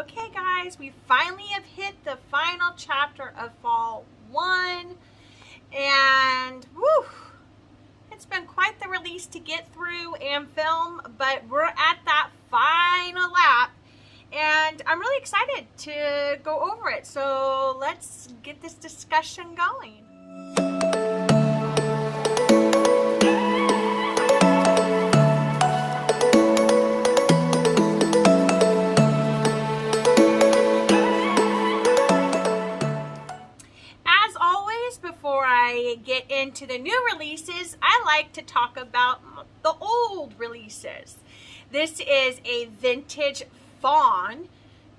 Okay guys, we finally have hit the final chapter of fall 1, and woo, it's been quite the release to get through and film, but we're at that final lap and I'm really excited to go over it. So let's get this discussion going. Before I get into the new releases, I like to talk about the old releases. This is a vintage fawn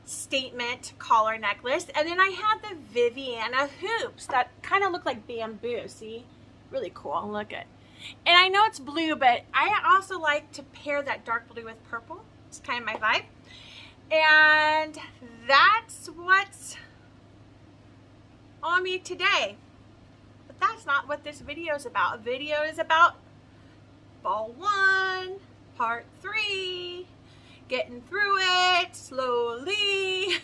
statement collar necklace, and then I had the Viviana hoops that kind of look like bamboo. See, really cool. Look at, and I know it's blue, but I also like to pair that dark blue with purple. It's kind of my vibe, and that's what's on me today. That's not what this video is about. The video is about fall 1, part 3, getting through it slowly.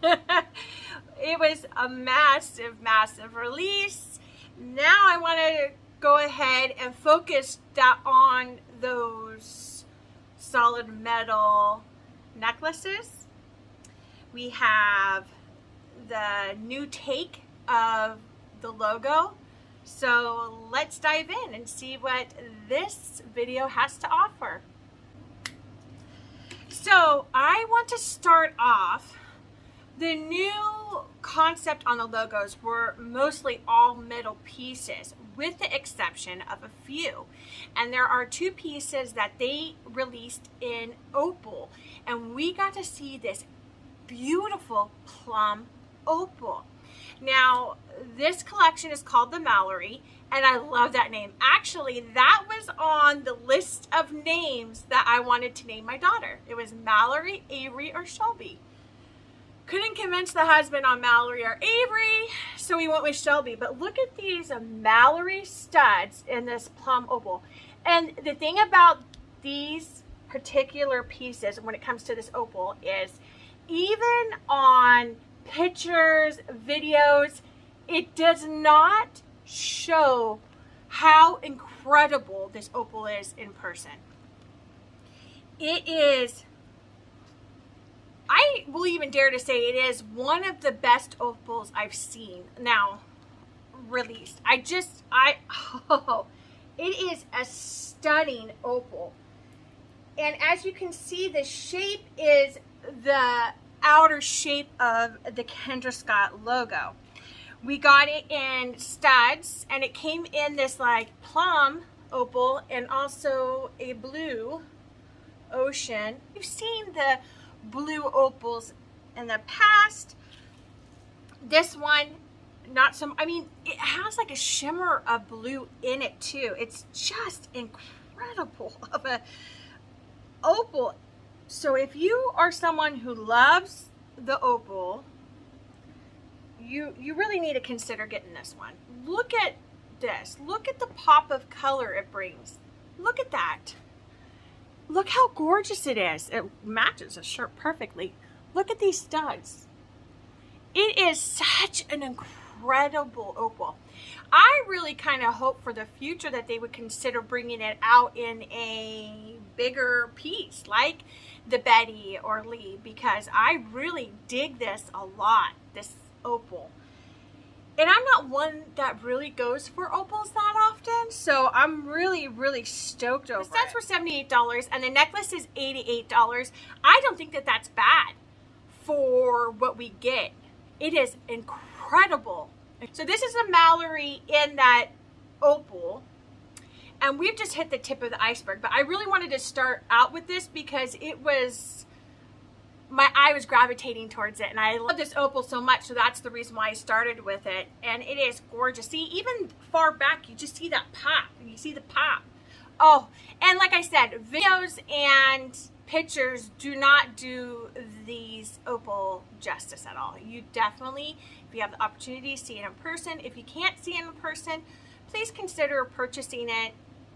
It was a massive, massive release. Now I want to go ahead and focus on those solid metal necklaces. We have the new take of the logo. So let's dive in and see what this video has to offer. So I want to start off, the new concept on the logos were mostly all metal pieces with the exception of a few. And there are 2 pieces that they released in opal, and we got to see this beautiful plum opal. Now, this collection is called the Mallory, and I love that name. Actually, that was on the list of names that I wanted to name my daughter. It was Mallory, Avery, or Shelby. Couldn't convince the husband on Mallory or Avery, so we went with Shelby. But look at these Mallory studs in this plum opal. And the thing about these particular pieces when it comes to this opal is even on pictures, videos, it does not show how incredible this opal is in person. It is, I will even dare to say, it is one of the best opals I've seen now released. It is a stunning opal. And as you can see, the shape is the outer shape of the Kendra Scott logo. We got it in studs, and it came in this like plum opal and also a blue ocean. You've seen the blue opals in the past. This one, not so, I mean, it has like a shimmer of blue in it too. It's just incredible of a opal. So if you are someone who loves the opal, you really need to consider getting this one. Look at this. Look at the pop of color it brings. Look at that. Look how gorgeous it is. It matches the shirt perfectly. Look at these studs. It is such an incredible opal. I really kind of hope for the future that they would consider bringing it out in a bigger piece like the Betty or Lee, because I really dig this a lot, this opal. And I'm not one that really goes for opals that often, so I'm really, really stoked over it. The studs were $78 and the necklace is $88. I don't think that that's bad for what we get. It is incredible. So this is a Mallory in that opal, and we've just hit the tip of the iceberg, but I really wanted to start out with this because it was, my eye was gravitating towards it, and I love this opal so much, so that's the reason why I started with it. And it is gorgeous. See, even far back, you just see that pop. You see the pop. Oh, and like I said, videos and pictures do not do these opal justice at all. You definitely, if you have the opportunity to see it in person, if you can't see it in person, please consider purchasing it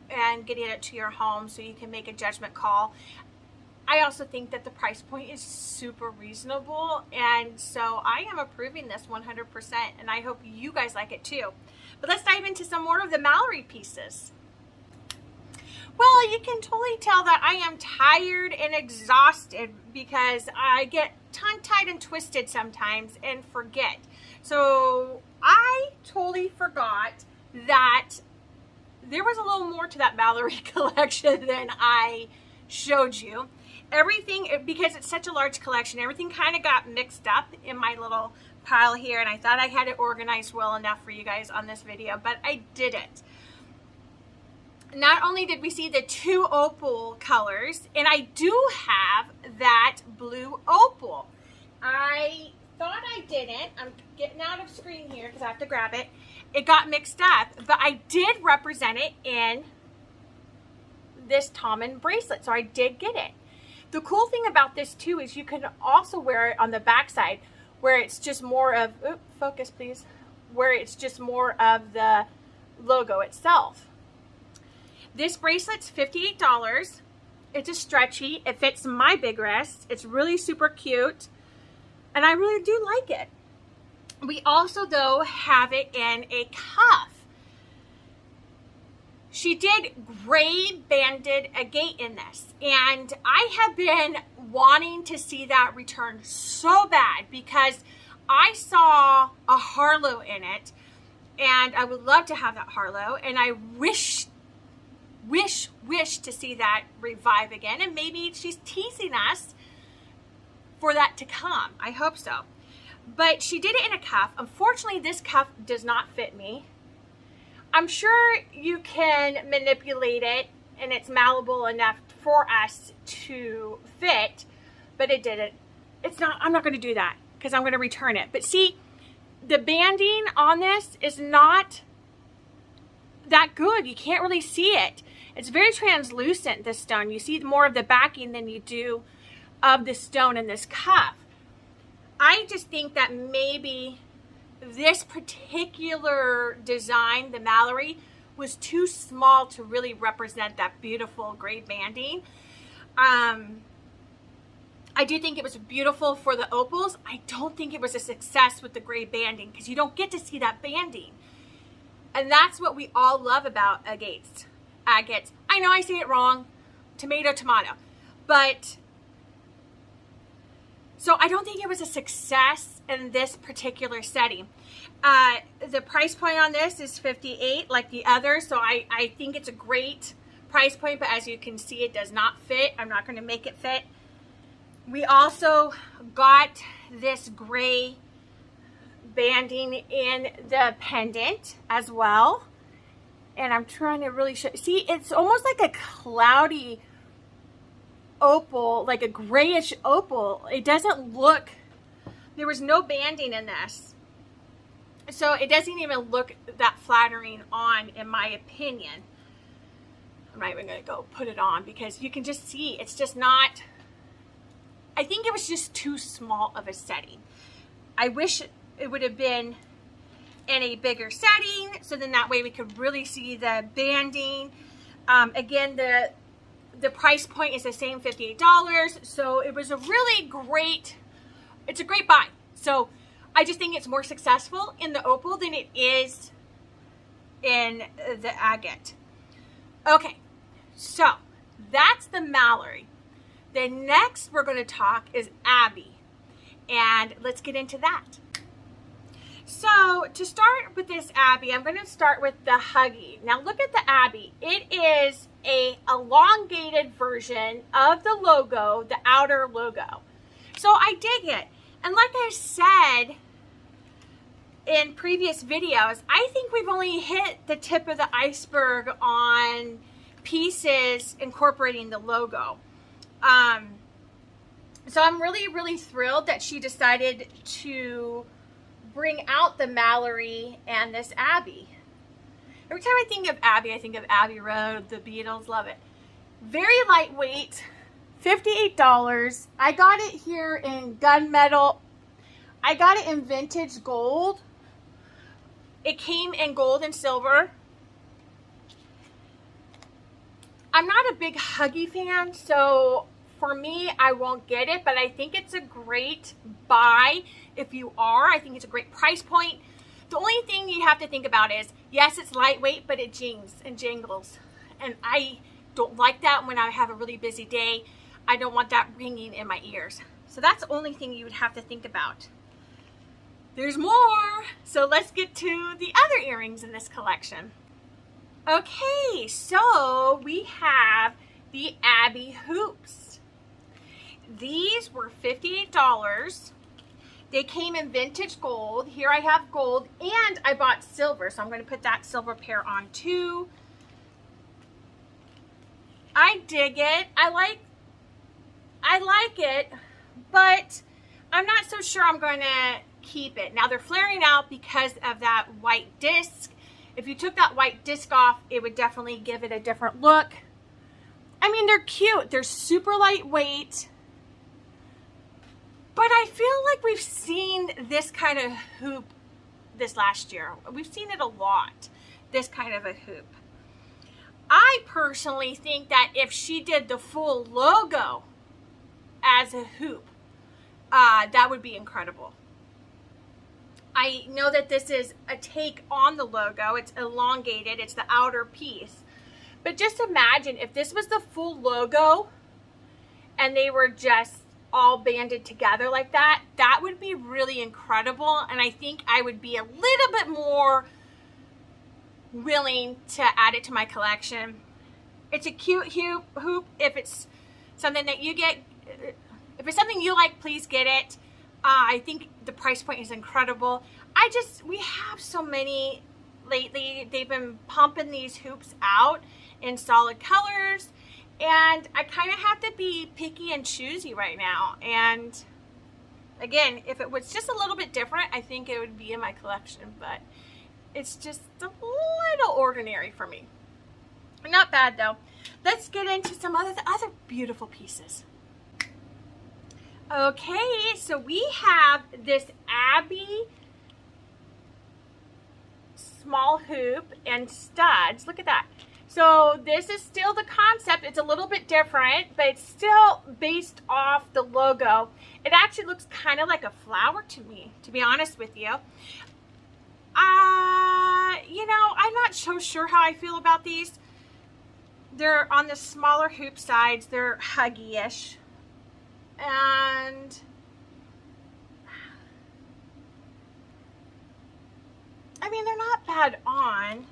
and getting it to your home so you can make a judgment call. I also think that the price point is super reasonable, and so I am approving this 100%, and I hope you guys like it too. But let's dive into some more of the Mallory pieces. Well, you can totally tell that I am tired and exhausted because I get tongue-tied and twisted sometimes and forget. So I totally forgot that there was a little more to that Mallory collection than I showed you. Everything, because it's such a large collection, everything kind of got mixed up in my little pile here, and I thought I had it organized well enough for you guys on this video, but I didn't. Not only did we see the 2 opal colors, and I do have that blue opal. I thought I didn't. I'm getting out of screen here because I have to grab it. It got mixed up, but I did represent it in this Tommen bracelet, so I did get it. The cool thing about this too is you can also wear it on the back side where it's just more of, focus please, where it's just more of the logo itself. This bracelet's $58. It's a stretchy, it fits my big wrist, it's really super cute, and I really do like it. We also though have it in a cuff. She did gray banded agate in this, and I have been wanting to see that return so bad because I saw a Harlow in it, and I would love to have that Harlow, and I wish to see that revive again, and maybe she's teasing us for that to come. I hope so. But she did it in a cuff. Unfortunately, this cuff does not fit me. I'm sure you can manipulate it and it's malleable enough for us to fit, but it didn't. It's not, I'm not going to do that because I'm going to return it. But see, the banding on this is not that good. You can't really see it. It's very translucent, this stone. You see more of the backing than you do of the stone in this cuff. I just think that maybe this particular design, the Mallory, was too small to really represent that beautiful gray banding. I do think it was beautiful for the opals. I don't think it was a success with the gray banding because you don't get to see that banding. And that's what we all love about agates. Agates. I know I say it wrong. Tomato, tomato. But so I don't think it was a success in this particular setting. The price point on this is $58 like the others, so I think it's a great price point, but as you can see, it does not fit. I'm not going to make it fit. We also got this gray banding in the pendant as well, and I'm trying to really show. See, it's almost like a cloudy opal, like a grayish opal. It doesn't look, there was no banding in this, so it doesn't even look that flattering on, in my opinion. I'm not even going to go put it on because you can just see it's just not, I think it was just too small of a setting. I wish it would have been in a bigger setting, so then that way we could really see the banding. Again, the price point is the same, $58, so it was a really great, it's a great buy. So I just think it's more successful in the opal than it is in the agate. Okay, so that's the Mallory. The next we're going to talk is Abbey, and let's get into that. So to start with this Abbey, I'm going to start with the Huggy. Now look at the Abbey. It is a elongated version of the logo, the outer logo. So I dig it. And like I said in previous videos, I think we've only hit the tip of the iceberg on pieces incorporating the logo. So I'm really, really thrilled that she decided to bring out the Mallory and this Abbey. Every time I think of Abbey, I think of Abbey Road, the Beatles, love it. Very lightweight, $58. I got it here in gunmetal. I got it in vintage gold. It came in gold and silver. I'm not a big Huggy fan, so For me, I won't get it, but I think it's a great buy if you are. I think it's a great price point. The only thing you have to think about is, yes, it's lightweight, but it jings and jingles. And I don't like that when I have a really busy day. I don't want that ringing in my ears. So that's the only thing you would have to think about. There's more. So let's get to the other earrings in this collection. Okay, so we have the Abbey Hoops. These were $58. They came in vintage gold. Here I have gold, and I bought silver, so I'm going to put that silver pair on too. I dig it. I like it, but I'm not so sure I'm going to keep it. Now they're flaring out because of that white disc. If you took that white disc off, it would definitely give it a different look. I mean, they're cute. They're super lightweight. But I feel like we've seen this kind of hoop this last year. We've seen it a lot, this kind of a hoop. I personally think that if she did the full logo as a hoop, that would be incredible. I know that this is a take on the logo. It's elongated. It's the outer piece. But just imagine if this was the full logo and they were just all banded together like that. That would be really incredible. And I think I would be a little bit more willing to add it to my collection. It's a cute hoop. If it's something that you get, if it's something you like, please get it. I think the price point is incredible. We have so many lately. They've been pumping these hoops out in solid colors, and I kind of have to be picky and choosy right now. And again, if it was just a little bit different, I think it would be in my collection, but it's just a little ordinary for me. Not bad though. Let's get into some other beautiful pieces. Okay, so we have this Abbey small hoop and studs. Look at that. So this is still the concept. It's a little bit different, but it's still based off the logo. It actually looks kind of like a flower to me, to be honest with you. You know, I'm not so sure how I feel about these. They're on the smaller hoop sides. They're huggy-ish. And I mean, they're not bad on.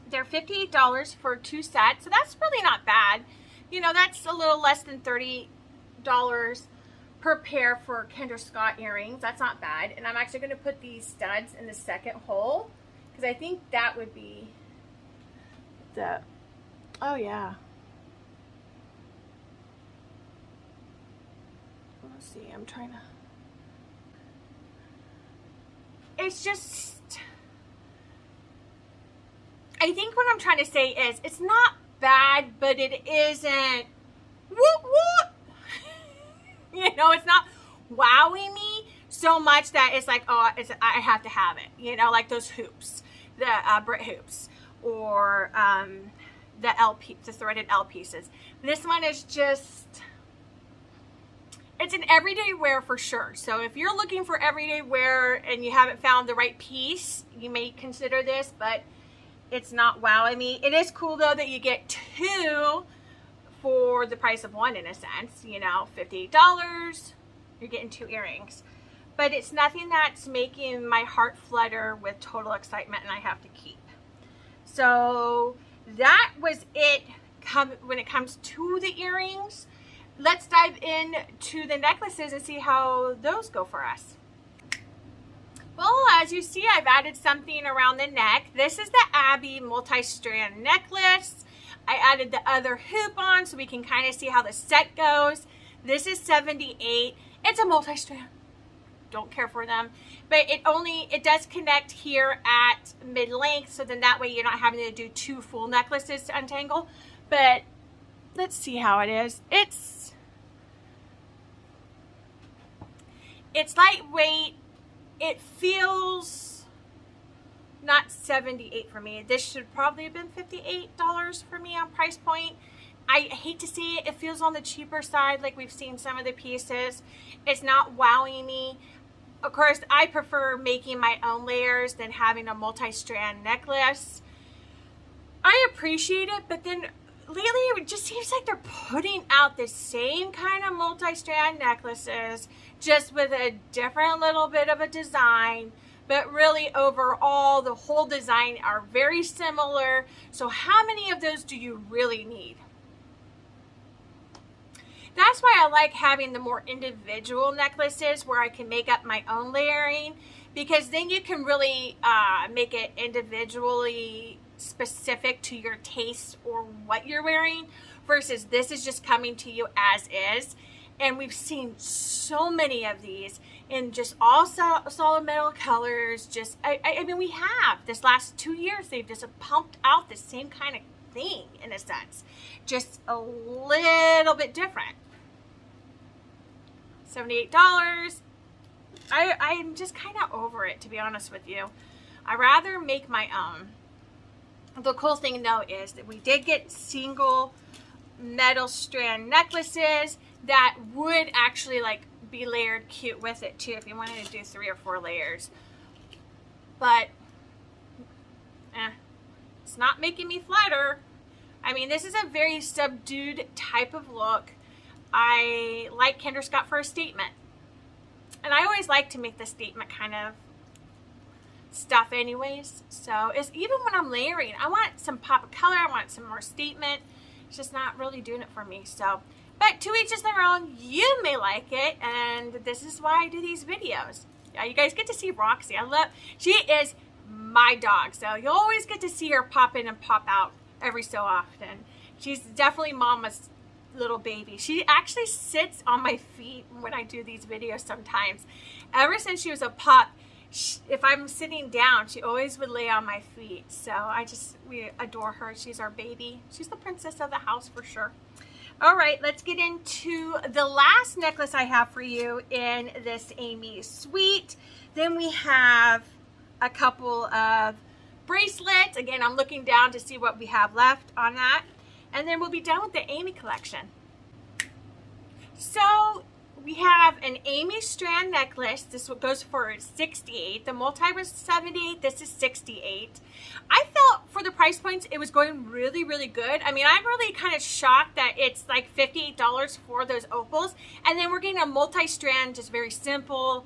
They're $58 for 2 sets, so that's really not bad. You know, that's a little less than $30 per pair for Kendra Scott earrings. That's not bad. And I'm actually going to put these studs in the second hole because I think that would be the, oh yeah. Let's see, I'm trying to, it's just, I think what I'm trying to say is it's not bad, but it isn't whoop whoop. You know, it's not wowing me so much that it's like, oh, I have to have it. You know, like those hoops, the Brit hoops, or the threaded L pieces. This one is just, it's an everyday wear for sure. So if you're looking for everyday wear and you haven't found the right piece, you may consider this, but it's not wowing me. It is cool though that you get 2 for the price of 1 in a sense. You know, $58, you're getting 2 earrings. But it's nothing that's making my heart flutter with total excitement and I have to keep. So that was it when it comes to the earrings. Let's dive into the necklaces and see how those go for us. Well, as you see, I've added something around the neck. This is the Abbey Multi-Strand Necklace. I added the other hoop on so we can kind of see how the set goes. This is $78. It's a multi-strand. Don't care for them. But it does connect here at mid-length, so then that way you're not having to do 2 full necklaces to untangle. But let's see how it is. It's lightweight. It feels not $78 for me. This should probably have been $58 for me on price point. I hate to say it, it feels on the cheaper side, like we've seen some of the pieces. It's not wowing me. Of course, I prefer making my own layers than having a multi-strand necklace. I appreciate it, but then lately it just seems like they're putting out the same kind of multi-strand necklaces, just with a different little bit of a design. But really, overall, the whole design are very similar. So how many of those do you really need? That's why I like having the more individual necklaces where I can make up my own layering, because then you can really make it individually specific to your taste or what you're wearing, versus this is just coming to you as is. And we've seen so many of these in just all solid metal colors. Just, I mean, we have this last 2 years, they've just pumped out the same kind of thing in a sense, just a little bit different. $78. I'm just kind of over it, to be honest with you. I'd rather make my own. The cool thing though is that we did get single metal strand necklaces that would actually like be layered cute with it too, if you wanted to do 3 or 4 layers. But it's not making me flatter. I mean, this is a very subdued type of look. I like Kendra Scott for a statement, and I always like to make the statement kind of stuff anyways. So it's even when I'm layering, I want some pop of color, I want some more statement. It's just not really doing it for me. So, but to each is their own. You may like it, and this is why I do these videos. Yeah, you guys get to see Roxy. She is my dog, so you'll always get to see her pop in and pop out every so often. She's definitely mama's little baby. She actually sits on my feet when I do these videos sometimes. Ever since she was a pup, if I'm sitting down, she always would lay on my feet. So we adore her. She's our baby. She's the princess of the house for sure. All right, let's get into the last necklace I have for you in this Amy suite. Then we have a couple of bracelets. Again, I'm looking down to see what we have left on that. And then we'll be done with the Amy collection. So we have an Amy strand necklace. This goes for $68. The multi was $78. This is $68. I felt for the price points it was going really, really good. I mean, I'm really kind of shocked that it's like $58 for those opals. And then we're getting a multi-strand, just very simple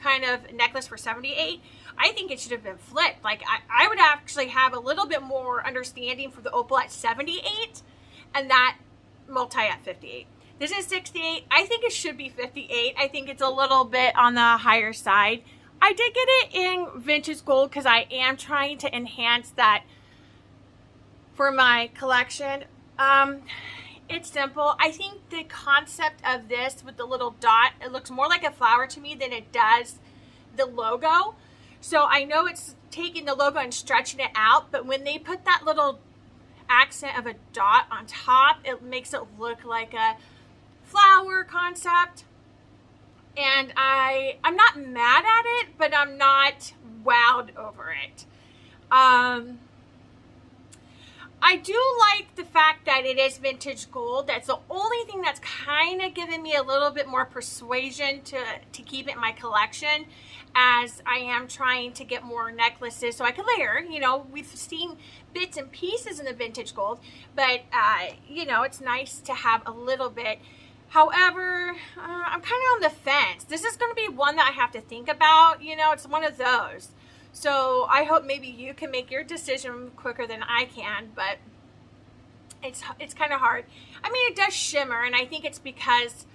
kind of necklace for $78. I think it should have been flipped. Like I would actually have a little bit more understanding for the opal at $78 and that multi at $58. This is $68. I think it should be $58. I think it's a little bit on the higher side. I did get it in vintage gold because I am trying to enhance that for my collection. It's simple. I think the concept of this with the little dot, it looks more like a flower to me than it does the logo. So I know it's taking the logo and stretching it out, but when they put that little accent of a dot on top, it makes it look like a flower concept. And I'm not mad at it, but I'm not wowed over it. I do like the fact that it is vintage gold. That's the only thing that's kind of giving me a little bit more persuasion to keep it in my collection, as I am trying to get more necklaces so I can layer. You know, we've seen bits and pieces in the vintage gold, but you know, it's nice to have a little bit. However, I'm kind of on the fence. This is going to be one that I have to think about. You know, it's one of those. So I hope maybe you can make your decision quicker than I can, but it's kind of hard. I mean, it does shimmer, and I think it's because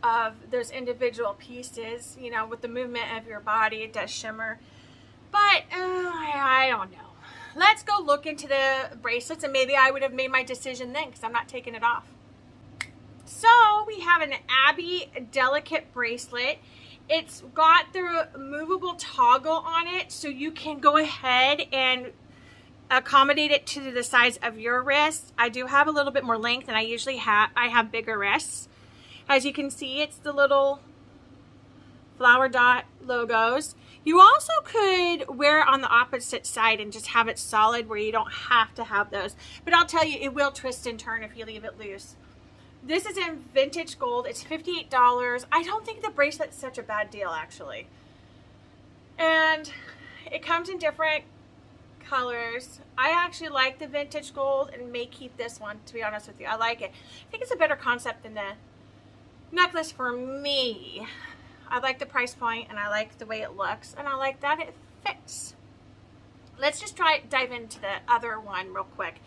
of those individual pieces, you know, with the movement of your body, it does shimmer. But I don't know. Let's go look into the bracelets, and maybe I would have made my decision then because I'm not taking it off. So we have an Abbey delicate bracelet. It's got the movable toggle on it, so you can go ahead and accommodate it to the size of your wrist. I do have a little bit more length than I usually have. I have bigger wrists. As you can see, it's the little flower dot logos. You also could wear it on the opposite side and just have it solid where you don't have to have those. But I'll tell you, it will twist and turn if you leave it loose. This is in vintage gold. It's $58. I don't think the bracelet's such a bad deal, actually. And it comes in different colors. I actually like the vintage gold and may keep this one, to be honest with you. I like it. I think it's a better concept than the necklace for me. I like the price point and I like the way it looks and I like that it fits. Let's just dive into the other one real quick,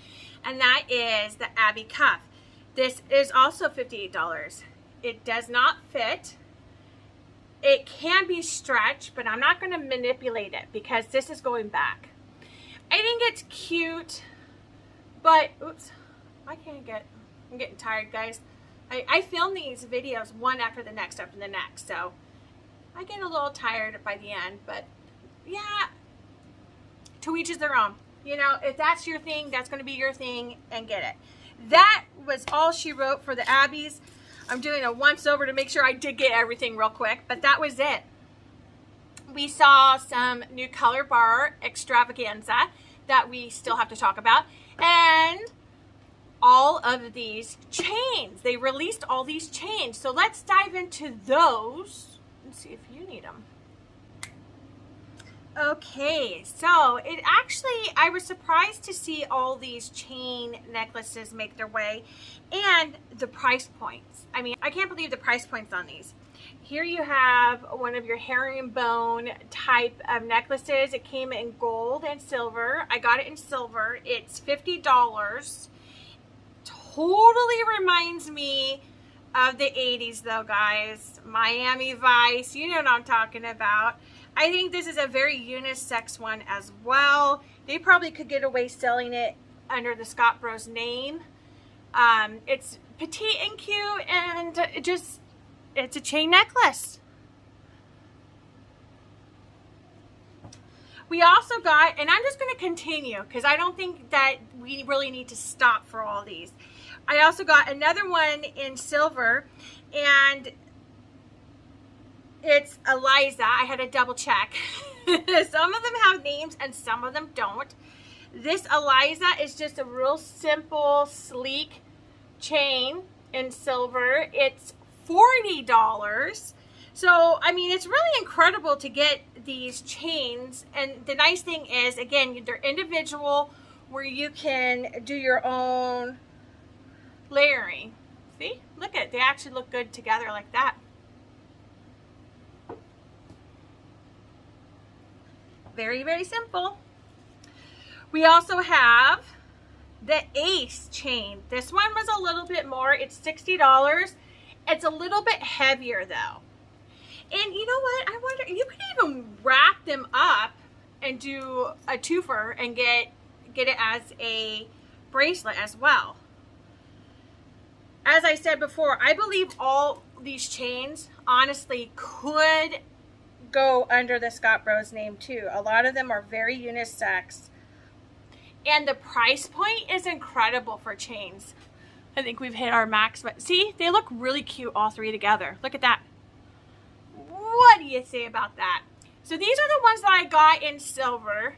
and that is the Abbey Cuff. This is also $58. It does not fit. It can be stretched, but I'm not going to manipulate it because this is going back. I think it's cute, but oops, I'm getting tired, guys. I film these videos one after the next, so I get a little tired by the end, but yeah, to each is their own. You know, if that's your thing, that's going to be your thing, and get it. That was all she wrote for the Abbeys. I'm doing a once over to make sure I did get everything real quick, but that was it. We saw some new color bar extravaganza that we still have to talk about, and all of these chains. They released all these chains, so let's dive into those and see if you need them. Okay, so it actually, I was surprised to see all these chain necklaces make their way, and the price points. I mean, I can't believe the price points on these. Here you have one of your herringbone type of necklaces. It came in gold and silver. I got it in silver. It's $50. Totally reminds me of the 80s though, guys. Miami Vice, you know what I'm talking about. I think this is a very unisex one as well. They probably could get away selling it under the Scott Bros name. It's petite and cute, and it's a chain necklace. We also got, and I'm just going to continue because I don't think that we really need to stop for all these. I also got another one in silver, and it's Eliza. I had to double check. Some of them have names and some of them don't. This Eliza is just a real simple, sleek chain in silver. It's $40. So, I mean, it's really incredible to get these chains. And the nice thing is, again, they're individual where you can do your own layering. See? Look at it. They actually look good together like that. Very, very simple. We also have the Ace chain. This one was a little bit more. It's $60. It's a little bit heavier though. And you know what? I wonder, you could even wrap them up and do a twofer and get it as a bracelet as well. As I said before, I believe all these chains honestly could go under the Scott Bros name too. A lot of them are very unisex. And the price point is incredible for chains. I think we've hit our max, but see, they look really cute all three together. Look at that. What do you say about that? So these are the ones that I got in silver.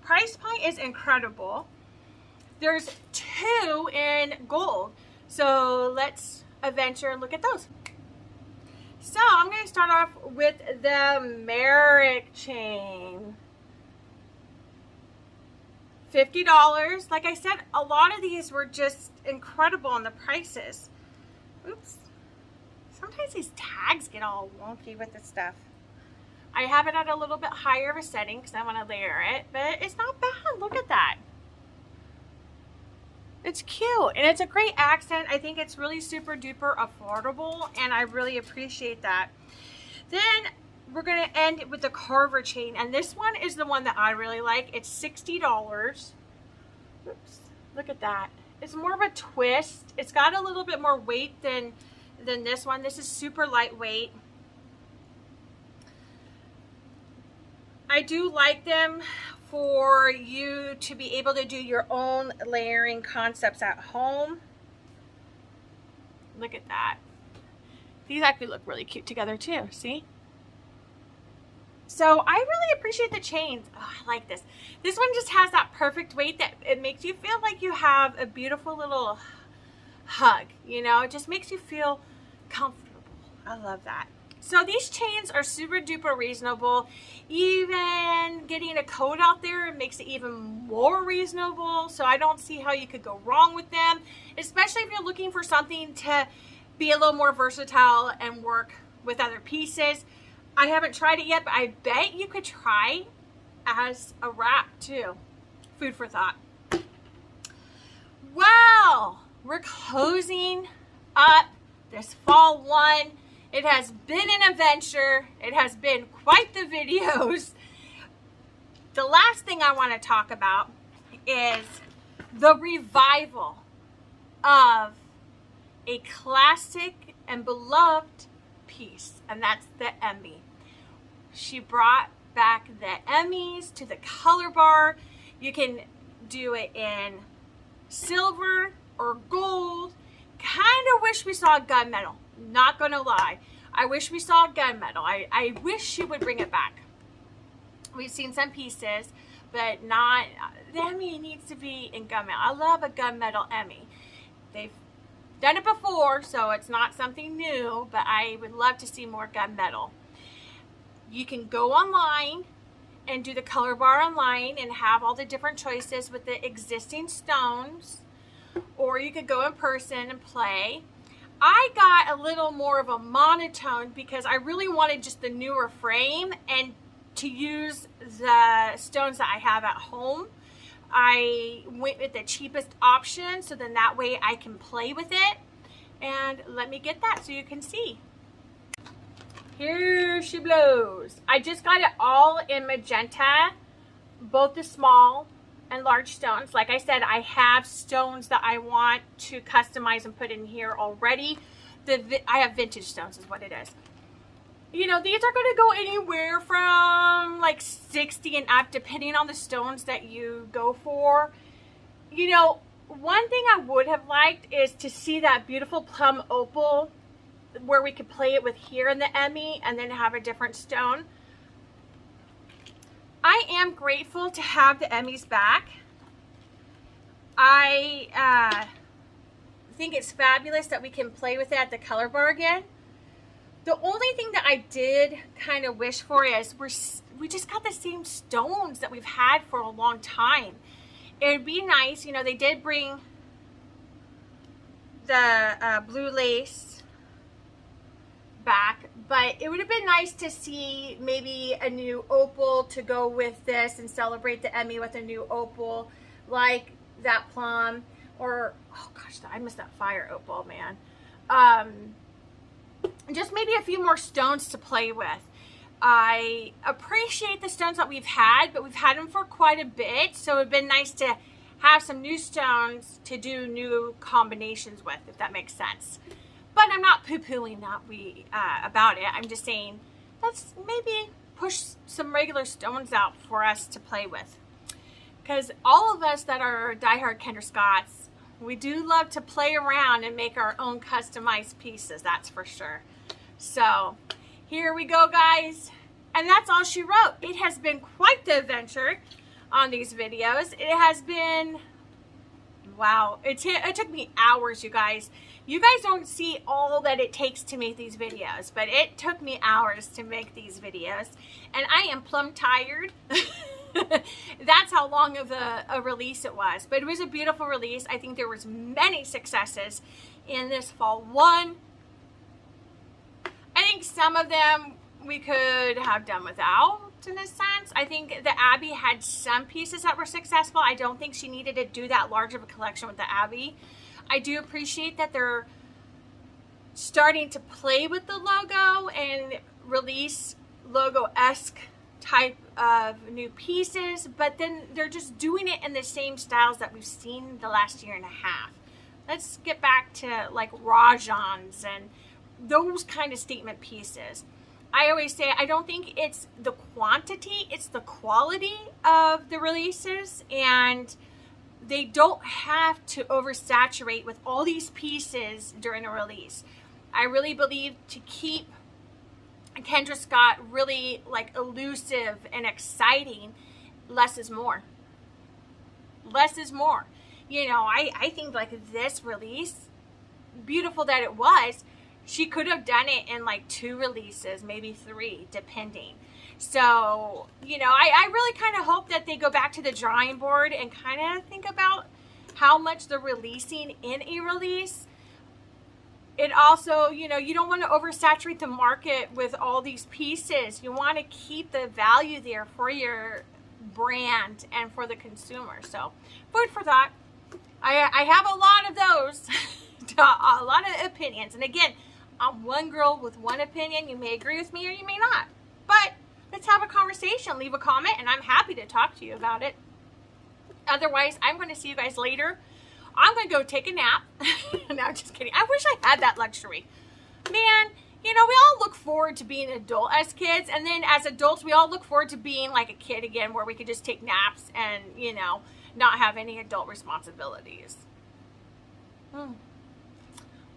Price point is incredible. There's two in gold. So let's adventure and look at those. So I'm going to start off with the Marek Chain. $50. Like I said, a lot of these were just incredible on the prices. Oops. Sometimes these tags get all wonky with the stuff. I have it at a little bit higher of a setting because I want to layer it, but it's not bad. Look at that. It's cute and it's a great accent. I think it's really super duper affordable and I really appreciate that. Then we're going to end with the Carver Chain, and this one is the one that I really like. It's $60. Oops, look at that. It's more of a twist. It's got a little bit more weight than this one. This is super lightweight. I do like them for you to be able to do your own layering concepts at home. Look at that. These actually look really cute together too, see? So I really appreciate the chains. Oh, I like this. This one just has that perfect weight that it makes you feel like you have a beautiful little hug. You know, it just makes you feel comfortable. I love that. So these chains are super duper reasonable. Even getting a code out there makes it even more reasonable. So I don't see how you could go wrong with them, especially if you're looking for something to be a little more versatile and work with other pieces. I haven't tried it yet, but I bet you could try as a wrap too. Food for thought. Well, we're closing up this fall one. It has been an adventure. It has been quite the videos. The last thing I want to talk about is the revival of a classic and beloved piece, and that's the Emmy. She brought back the Emmys to the color bar. You can do it in silver or gold. Kind of wish we saw gunmetal. Not gonna lie. I wish we saw gunmetal. I wish she would bring it back. We've seen some pieces, but not, the Emmy needs to be in gunmetal. I love a gunmetal Emmy. They've done it before, so it's not something new, but I would love to see more gunmetal. You can go online and do the color bar online and have all the different choices with the existing stones, or you could go in person and play. I got a little more of a monotone because I really wanted just the newer frame and to use the stones that I have at home. I went with the cheapest option, so then that way I can play with it. And let me get that so you can see. Here she blows. I just got it all in magenta, both the small and large stones. Like I said, I have stones that I want to customize and put in here already. I have vintage stones is what it is. You know, these are going to go anywhere from like 60 and up, depending on the stones that you go for. You know, one thing I would have liked is to see that beautiful plum opal where we could play it with here in the Emmy and then have a different stone. I am grateful to have the Emmys back. I think it's fabulous that we can play with it at the color bar again. The only thing that I did kind of wish for is we just got the same stones that we've had for a long time. It would be nice, you know, they did bring the blue lace back, but it would have been nice to see maybe a new opal to go with this and celebrate the Emmy with a new opal like that plum, or oh gosh, I missed that fire opal, man. Just maybe a few more stones to play with. I appreciate the stones that we've had, but we've had them for quite a bit, so it would have been nice to have some new stones to do new combinations with, if that makes sense. But I'm not poo-pooing that about it. I'm just saying let's maybe push some regular stones out for us to play with. Because all of us that are diehard Kendra Scotts, we do love to play around and make our own customized pieces, that's for sure. So here we go, guys. And that's all she wrote. It has been quite the adventure on these videos. It has been, wow, it took me hours, you guys. You guys don't see all that it takes to make these videos, but it took me hours to make these videos. And I am plumb tired. That's how long of a release it was. But it was a beautiful release. I think there was many successes in this fall one. I think some of them we could have done without, in a sense. I think the Abbey had some pieces that were successful. I don't think she needed to do that large of a collection with the Abbey. I do appreciate that they're starting to play with the logo and release logo-esque type of new pieces, but then they're just doing it in the same styles that we've seen the last year and a half. Let's get back to like Rajans and those kind of statement pieces. I always say I don't think it's the quantity, it's the quality of the releases, and they don't have to oversaturate with all these pieces during a release. I really believe to keep Kendra Scott really like elusive and exciting, less is more. Less is more. You know, I think like this release, beautiful that it was, she could have done it in like 2 releases, maybe 3, depending. So, you know, I really kind of hope that they go back to the drawing board and kind of think about how much they're releasing in a release. It also, you know, you don't want to oversaturate the market with all these pieces. You want to keep the value there for your brand and for the consumer. So, food for thought. I have a lot of those, a lot of opinions. And again, I'm one girl with one opinion. You may agree with me or you may not. But let's have a conversation. Leave a comment and I'm happy to talk to you about it. Otherwise, I'm going to see you guys later. I'm going to go take a nap. No, I'm just kidding. I wish I had that luxury. Man, you know, we all look forward to being an adult as kids. And then as adults, we all look forward to being like a kid again, where we could just take naps and, you know, not have any adult responsibilities.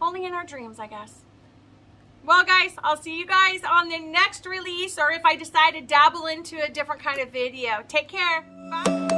Only in our dreams, I guess. Well, guys, I'll see you guys on the next release, or if I decide to dabble into a different kind of video. Take care. Bye.